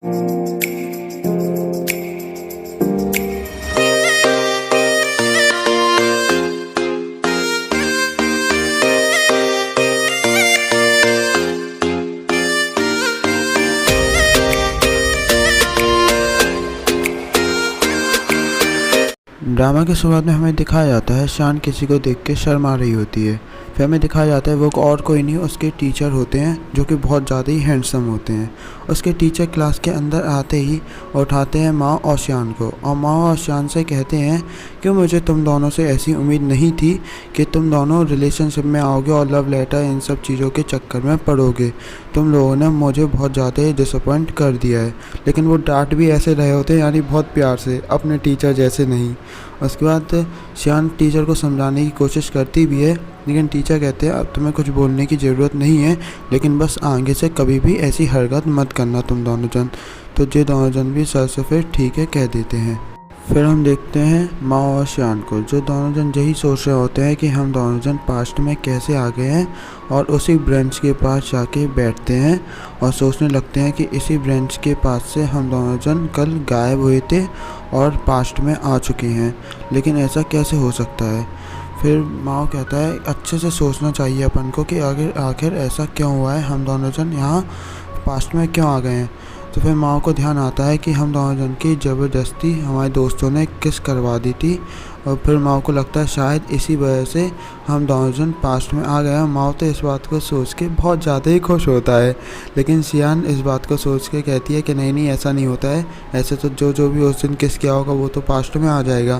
Drama की शुरुआत में हमें दिखाया जाता है शान किसी को देख के शर्मा रही होती है। फिर हमें दिखाया जाता है वो और कोई नहीं उसके टीचर होते हैं जो कि बहुत ज़्यादा ही हैंडसम होते हैं। उसके टीचर क्लास के अंदर आते ही उठाते हैं माँ और शान को, और माँ और शान से कहते हैं कि मुझे तुम दोनों से ऐसी उम्मीद नहीं थी कि तुम दोनों रिलेशनशिप में आओगे और लव लेटर इन सब चीज़ों के चक्कर में पड़ोगे। तुम लोगों ने मुझे बहुत ज़्यादा ही डिसअपॉइंट कर दिया है। लेकिन वो डांट भी ऐसे रहे होते हैं, यानी बहुत प्यार से, अपने टीचर जैसे नहीं। उसके बाद शान टीचर को समझाने की कोशिश करती भी है, लेकिन टीचर कहते हैं अब तुम्हें कुछ बोलने की ज़रूरत नहीं है, लेकिन बस आगे से कभी भी ऐसी हरकत मत करना तुम दोनों जन। तो ये दोनों जन भी सर से फिर ठीक है कह देते हैं। फिर हम देखते हैं माँ और शान को, जो दोनों जन यही सोच रहे होते हैं कि हम दोनों जन पास्ट में कैसे आ गए हैं, और उसी ब्रेंच के पास जाके बैठते हैं और सोचने लगते हैं कि इसी ब्रेंच के पास से हम दोनों जन कल गायब हुए थे और पास्ट में आ चुके हैं, लेकिन ऐसा कैसे हो सकता है। फिर माँ कहता है अच्छे से सोचना चाहिए अपन को कि आखिर ऐसा क्यों हुआ है, हम दोनों जन यहाँ पास्ट में क्यों आ गए हैं। तो फिर माँ को ध्यान आता है कि हम दोनों जन की ज़बरदस्ती हमारे दोस्तों ने किस करवा दी थी, और फिर माँ को लगता है शायद इसी वजह से हम दोनों जन पास्ट में आ गए हैं। माँ तो इस बात को सोच के बहुत ज़्यादा ही खुश होता है, लेकिन सियान इस बात को सोच के कहती है कि नहीं ऐसा नहीं होता है, ऐसे तो जो भी उस दिन किस किया होगा वो तो पास्ट में आ जाएगा।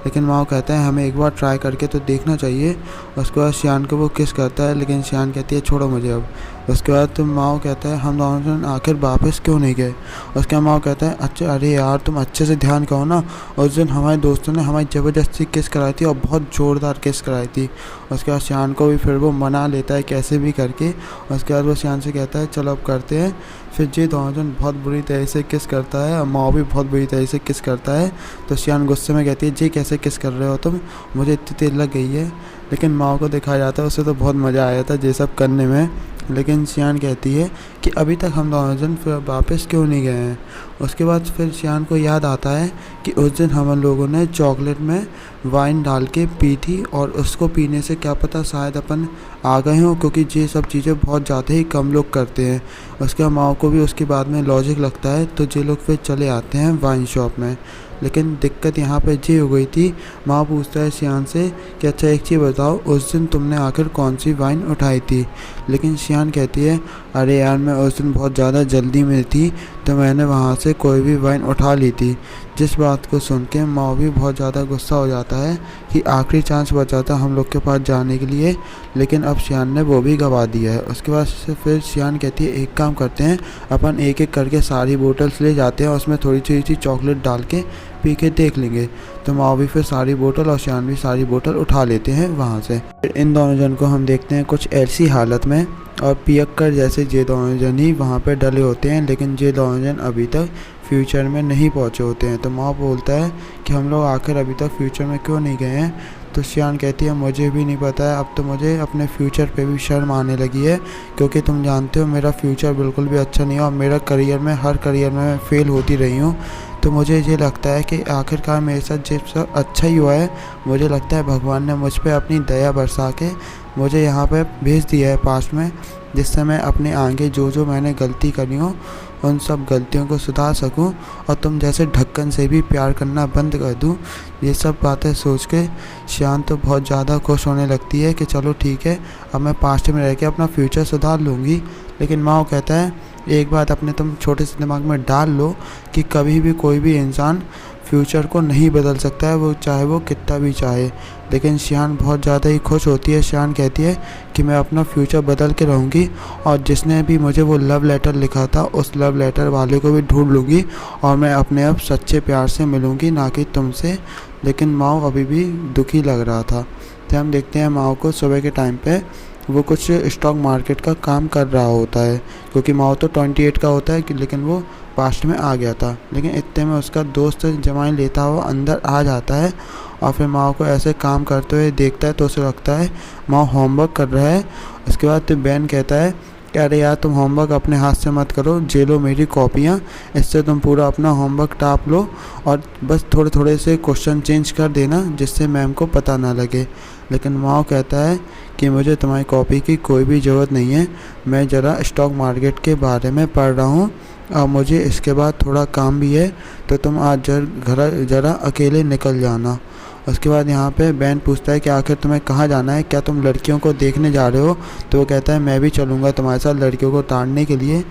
लेकिन माँ कहता है हमें एक बार ट्राई करके तो देखना चाहिए। उसके बाद सियान को वो किस करता है, लेकिन सियान कहती है छोड़ो मुझे अब। उसके बाद तो माँ कहता है हम दोनों जन आखिर वापस क्यों नहीं गए। उसके बाद माँ कहता है अच्छा अरे यार तुम अच्छे से ध्यान करो ना, उस दिन हमारे दोस्तों ने हमारी ज़बरदस्ती किस कराई थी और बहुत ज़ोरदार किस कराई थी। उसके बाद सियान को भी फिर वो मना लेता है कैसे भी करके। उसके बाद वो सियान से कहता है चलो अब करते हैं। फिर ये दोनों जन बहुत बुरी तरह से किस करता है और माँ भी बहुत बुरी तरह से किस करता है। तो सियान गुस्से में कहती है जी कैसे किस कर रहे हो तुम, मुझे इतनी देर लग गई है। लेकिन माँ को दिखाया जाता है उसे तो बहुत मज़ा आया था ये सब करने में। लेकिन सियान कहती है कि अभी तक हम दोनों जन फिर वापस क्यों नहीं गए हैं। उसके बाद फिर सियान को याद आता है कि उस दिन हम लोगों ने चॉकलेट में वाइन डाल के पी थी, और उसको पीने से क्या पता शायद अपन आ गए हों, क्योंकि ये सब चीज़ें बहुत ज़्यादा ही कम लोग करते हैं। उसके माँ को भी उसके बाद में लॉजिक लगता है, तो ये लोग फिर चले आते हैं वाइन शॉप में। लेकिन दिक्कत यहाँ पे ये हो गई थी, माँ पूछता है सियान से कि अच्छा एक चीज़ बताओ उस दिन तुमने आखिर कौन सी वाइन उठाई थी। लेकिन सियान कहती है अरे यार मैं उस दिन बहुत ज़्यादा जल्दी में थी, तो मैंने वहाँ से कोई भी वाइन उठा ली थी। जिस बात को सुन के माँ भी बहुत ज़्यादा गुस्सा हो जाता है कि आखिरी चांस बचा था हम लोग के पास जाने के लिए, लेकिन अब सियान ने वो भी गवा दिया है। उसके बाद से फिर सियान कहती है एक काम करते हैं, अपन एक एक करके सारी बोतल्स ले जाते हैं, उसमें थोड़ी सी चॉकलेट डाल के पी के देख लेंगे। तो माँ भी फिर सारी बोतल और सियान भी सारी बोतल उठा लेते हैं वहाँ से। फिर इन दोनों जन को हम देखते हैं कुछ ऐसी हालत में, और पियक्कर जैसे ये दोनों जन ही वहाँ पे डले होते हैं, लेकिन ये दोनों जन अभी तक फ्यूचर में नहीं पहुँचे होते हैं। तो माँ बोलता है कि हम लोग आखिर अभी तक फ्यूचर में क्यों नहीं गए हैं। तो सियान कहती है मुझे भी नहीं पता है, अब तो मुझे अपने फ्यूचर पे भी शर्म आने लगी है, क्योंकि तुम जानते हो मेरा फ्यूचर बिल्कुल भी अच्छा नहीं है और मेरा करियर में हर करियर में मैं फेल होती रही हूँ। तो मुझे ये लगता है कि आखिरकार मेरे साथ ये सब अच्छा ही हुआ है। मुझे लगता है भगवान ने मुझ पर अपनी दया बरसा के मुझे यहाँ पर भेज दिया है पास्ट में, जिससे मैं अपने आगे जो मैंने गलती करी हो उन सब गलतियों को सुधार सकूं, और तुम जैसे ढक्कन से भी प्यार करना बंद कर दूं। ये सब बातें सोच के सियान तो बहुत ज़्यादा खुश होने लगती है कि चलो ठीक है अब मैं पास्ट में रह के अपना फ्यूचर सुधार लूँगी। लेकिन माँ कहता है एक बात अपने तुम छोटे से दिमाग में डाल लो कि कभी भी कोई भी इंसान फ्यूचर को नहीं बदल सकता है, वो चाहे वो कितना भी चाहे। लेकिन सियान बहुत ज़्यादा ही खुश होती है। सियान कहती है कि मैं अपना फ्यूचर बदल के रहूँगी, और जिसने भी मुझे वो लव लेटर लिखा था उस लव लेटर वाले को भी ढूंढ लूँगी, और मैं अपने अब सच्चे प्यार से मिलूँगी, ना कि तुमसे। लेकिन माँ अभी भी दुखी लग रहा था। तो हम देखते हैं माँ को सुबह के टाइम पे वो कुछ स्टॉक मार्केट का काम कर रहा होता है, क्योंकि माँ तो 28 का होता है लेकिन वो पास्ट में आ गया था। लेकिन इतने में उसका दोस्त जमाई लेता हुआ अंदर आ जाता है, और फिर माँ को ऐसे काम करते हुए देखता है तो उसे लगता है माँ होमवर्क कर रहा है। उसके बाद तो बैन कहता है कि अरे यार तुम होमवर्क अपने हाथ से मत करो, जे लो मेरी कॉपियाँ, इससे तुम पूरा अपना होमवर्क टाप लो और बस थोड़े थोड़े से क्वेश्चन चेंज कर देना जिससे मैम को पता ना लगे। लेकिन माओ कहता है कि मुझे तुम्हारी कॉपी की कोई भी ज़रूरत नहीं है, मैं ज़रा स्टॉक मार्केट के बारे में पढ़ रहा हूँ और मुझे इसके बाद थोड़ा काम भी है, तो तुम आज घर ज़रा अकेले निकल जाना। उसके बाद यहाँ पे बेन पूछता है कि आखिर तुम्हें कहाँ जाना है, क्या तुम लड़कियों को देखने जा रहे हो? तो वो कहता है मैं भी चलूँगा तुम्हारे साथ लड़कियों को ताड़ने के लिए।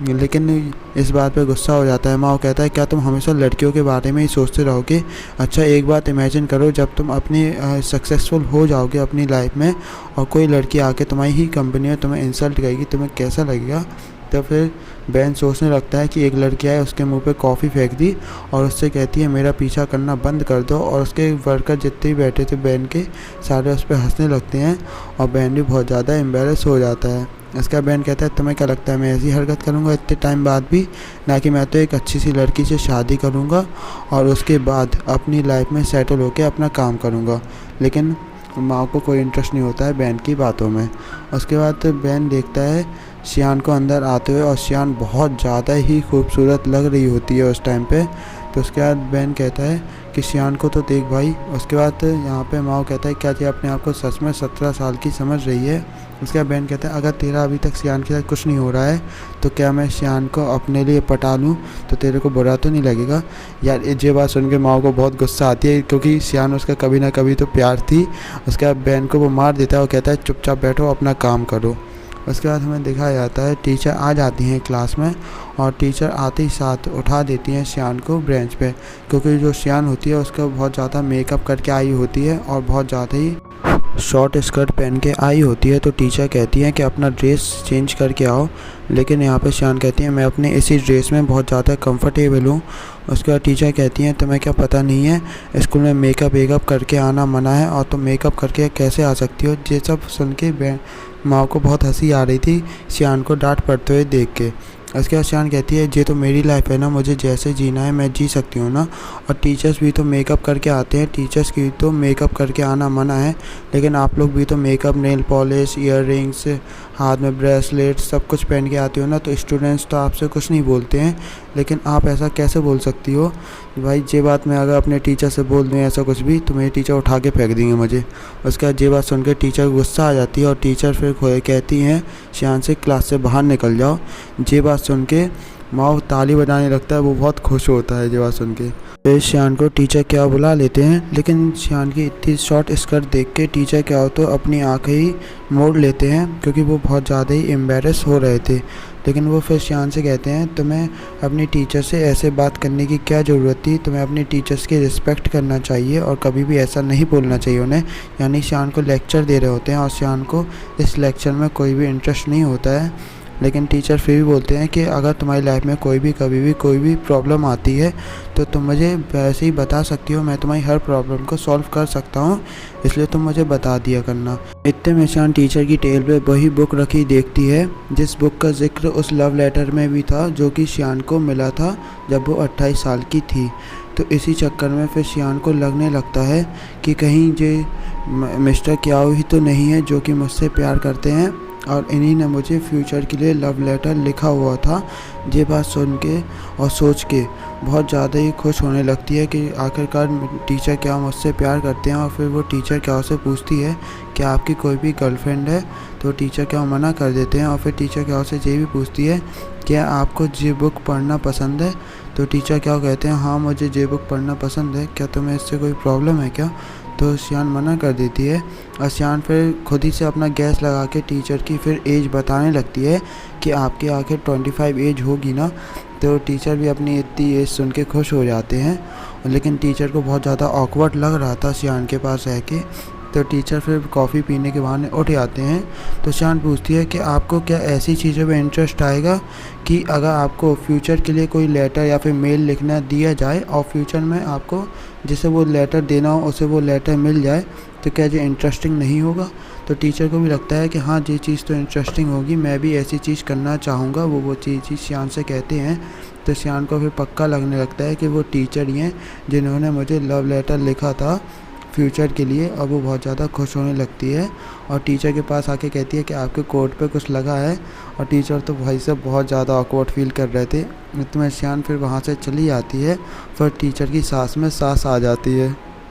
लेकिन इस बात पे गुस्सा हो जाता है। माओ कहता है क्या तुम हमेशा लड़कियों के बारे में ही सोचते रहोगे? अच्छा एक बात इमेजिन करो, जब तुम अपनी सक्सेसफुल हो जाओगे अपनी लाइफ में और कोई लड़की आके तुम्हारी ही कंपनी में तुम्हें इंसल्ट करेगी, तुम्हें कैसा लगेगा? तो फिर बेन सोचने लगता है कि एक लड़की आए, उसके मुंह पे कॉफ़ी फेंक दी और उससे कहती है मेरा पीछा करना बंद कर दो। और उसके वर्कर जितने भी बैठे थे बेन के, सारे उस पर हंसने लगते हैं और बेन भी बहुत ज़्यादा एम्बेरस हो जाता है। इसका बेन कहता है तुम्हें क्या लगता है मैं ऐसी हरकत करूँगा इतने टाइम बाद भी? ना कि मैं तो एक अच्छी सी लड़की से शादी करूँगा और उसके बाद अपनी लाइफ में सेटल होकर अपना काम करूँगा। लेकिन माँ को कोई इंटरेस्ट नहीं होता है बेन की बातों में। उसके बाद बेन देखता है शियान को अंदर आते हुए और शियान बहुत ज़्यादा ही खूबसूरत लग रही होती है उस टाइम पे। तो उसके बाद बेन कहता है कि शियान को तो देख भाई। उसके बाद यहाँ पे माओ कहता है क्या ये अपने आप को सच में 17 साल की समझ रही है? उसके बाद बेन कहता है अगर तेरा अभी तक शियान के साथ कुछ नहीं हो रहा है तो क्या मैं शियान को अपने लिए पटा लूँ तो तेरे को बुरा तो नहीं लगेगा? यार ये बात सुन के माओ को बहुत गुस्सा आती है क्योंकि शियान उसका कभी ना कभी तो प्यार थी। उसके बाद बेन को वो मार देता है और कहता है चुपचाप बैठो अपना काम करो। उसके बाद हमें दिखाया जाता है टीचर आ जाती हैं क्लास में और टीचर आते ही साथ उठा देती हैं शियान को बेंच पे, क्योंकि जो शियान होती है उसका बहुत ज़्यादा मेकअप करके आई होती है और बहुत ज़्यादा ही शॉर्ट स्कर्ट पहन के आई होती है। तो टीचर कहती हैं कि अपना ड्रेस चेंज करके आओ, लेकिन यहाँ पे शियान कहती है मैं अपने इसी ड्रेस में बहुत ज़्यादा कंफर्टेबल हूँ। उसके बाद टीचर कहती हैं तुम्हें क्या पता नहीं है स्कूल में मेकअप वेकअप करके आना मना है और तुम मेकअप करके कैसे आ सकती हो? ये सब सुन के माँ को बहुत हंसी आ रही थी शियान को डांट पड़ते हुए देख के। उसके बाद शियान कहती है ये तो मेरी लाइफ है ना, मुझे जैसे जीना है मैं जी सकती हूँ ना, और टीचर्स भी तो मेकअप करके आते हैं, टीचर्स की तो मेकअप करके आना मना है, लेकिन आप लोग भी तो makeup, nail polish, year rings, हाथ में ब्रेसलेट सब कुछ पहन के आते हो ना, तो स्टूडेंट्स तो आपसे कुछ नहीं बोलते हैं, लेकिन आप ऐसा कैसे बोल सकती हो? भाई ये बात मैं अगर अपने टीचर से बोल दूँ ऐसा कुछ भी तो मेरे टीचर उठा के फेंक देंगे मुझे। उसके बाद ये बात सुन के टीचर को गुस्सा आ जाती है और टीचर फिर कहती हैं शियान से क्लास से बाहर निकल जाओ। ये बात सुन के माओ ताली बजाने लगता है, वो बहुत खुश होता है ये बात सुन के। फिर शियान को टीचर क्या बुला लेते हैं, लेकिन शियान की इतनी शॉर्ट स्कर्ट देख के टीचर क्या हो तो अपनी आंखें ही मोड़ लेते हैं क्योंकि वो बहुत ज़्यादा ही एम्बेरस हो रहे थे। लेकिन वो फिर शियान से कहते हैं तुम्हें अपनी टीचर से ऐसे बात करने की क्या ज़रूरत थी, तुम्हें अपने टीचर्स की रिस्पेक्ट करना चाहिए और कभी भी ऐसा नहीं बोलना चाहिए उन्हें। यानी शियान को लेक्चर दे रहे होते हैं और शियान को इस लेक्चर में कोई भी इंटरेस्ट नहीं होता है। लेकिन टीचर फिर भी बोलते हैं कि अगर तुम्हारी लाइफ में कभी भी कोई भी प्रॉब्लम आती है तो तुम मुझे वैसे ही बता सकती हो, मैं तुम्हारी हर प्रॉब्लम को सॉल्व कर सकता हूँ, इसलिए तुम मुझे बता दिया करना। इतने में शियान टीचर की टेबल पे वही बुक रखी देखती है जिस बुक का जिक्र उस लव लेटर में भी था जो कि शियान को मिला था जब वो 28 साल की थी। तो इसी चक्कर में फिर शियान को लगने लगता है कि कहीं ये मिस्टर क्याओ ही तो नहीं है जो कि मुझसे प्यार करते हैं और इन्हीं ने मुझे फ्यूचर के लिए लव लेटर लिखा हुआ था। ये बात सुन के और सोच के बहुत ज़्यादा ही खुश होने लगती है कि आखिरकार टीचर क्या मुझसे प्यार करते हैं। और फिर वो टीचर क्या से पूछती है कि आपकी कोई भी गर्लफ्रेंड है, तो टीचर क्या मना कर देते हैं। और फिर टीचर क्या से ये भी पूछती है क्या आपको ये बुक पढ़ना पसंद है, तो टीचर क्या कहते हैं हाँ मुझे ये बुक पढ़ना पसंद है, क्या तुम्हें इससे कोई प्रॉब्लम है क्या? तो शियान मना कर देती है और शियान फिर खुद ही से अपना गैस लगा के टीचर की फिर एज बताने लगती है कि आपकी आखिर 25 एज होगी ना। तो टीचर भी अपनी इतनी एज सुन के खुश हो जाते हैं, लेकिन टीचर को बहुत ज़्यादा ऑकवर्ड लग रहा था शियान के पास रह के। तो टीचर फिर कॉफ़ी पीने के बहाने उठ जाते हैं। तो शियान पूछती है कि आपको क्या ऐसी चीज़ों में इंटरेस्ट आएगा कि अगर आपको फ्यूचर के लिए कोई लेटर या फिर मेल लिखना दिया जाए और फ्यूचर में आपको जिसे वो लेटर देना हो उसे वो लेटर मिल जाए, तो क्या ये इंटरेस्टिंग नहीं होगा? तो टीचर को भी लगता है कि हाँ ये चीज़ तो इंटरेस्टिंग होगी, मैं भी ऐसी चीज़ करना चाहूँगा। वो चीज़ शियान से कहते हैं। तो शियान को फिर पक्का लगने लगता है कि वो टीचर ही हैं जिन्होंने मुझे लव लेटर लिखा था फ्यूचर के लिए और वो बहुत ज़्यादा खुश होने लगती है और टीचर के पास आके कहती है कि आपके कोट पे कुछ लगा है। और टीचर तो भाई साहब बहुत ज़्यादा ऑकवर्ड फील कर रहे थे। इतने में शान फिर वहाँ से चली आती है, फिर टीचर की सांस में सांस आ जाती है।